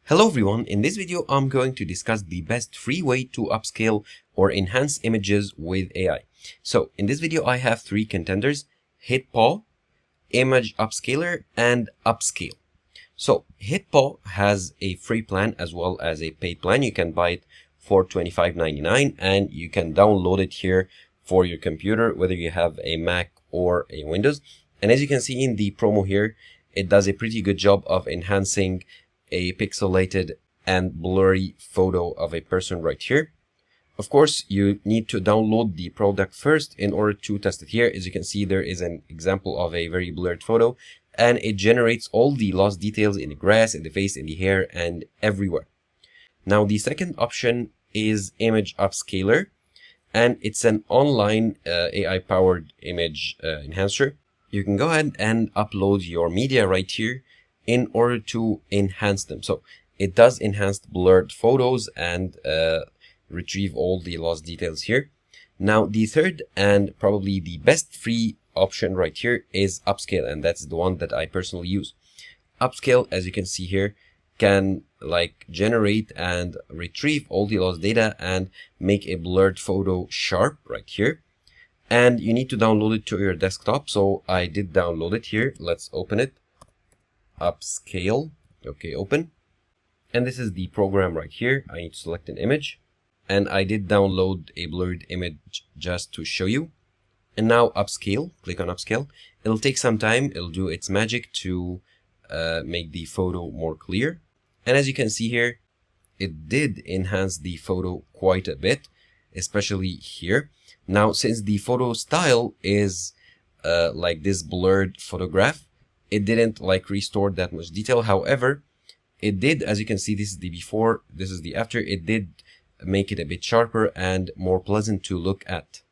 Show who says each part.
Speaker 1: Hello everyone, in this video I'm going to discuss the best free way to upscale or enhance images with AI. So in this video I have three contenders: HitPaw, Image Upscaler, and Upscale. So HitPaw has a free plan as well as a paid plan. You can buy it for $25.99 and you can download it here for your computer, whether you have a Mac or a Windows. And as you can see in the promo here, it does a pretty good job of enhancing a pixelated and blurry photo of a person right here. Of course, you need to download the product first in order to test it. Here, as you can see, there is an example of a very blurred photo, and it generates all the lost details in the grass, in the face, in the hair, and everywhere. Now, the second option is Image Upscaler, and it's an online AI-powered image enhancer. You can go ahead and upload your media right here in order to enhance them. So it does enhance blurred photos and retrieve all the lost details here. Now the third and probably the best free option right here is Upscale, and that's the one that I personally use. Upscale, as you can see here, can generate and retrieve all the lost data and make a blurred photo sharp right here. And you need to download it to your desktop. So I did download it here. Let's open it. Upscale. Okay, open. And this is the program right here. I need to select an image. And I did download a blurred image just to show you. And now Upscale. Click on Upscale. It'll take some time. It'll do its magic to make the photo more clear. And as you can see here, it did enhance the photo quite a bit, especially here. Now, since the photo style is like this blurred photograph, it didn't restore that much detail. However, it did, as you can see, this is the before, this is the after. It did make it a bit sharper and more pleasant to look at.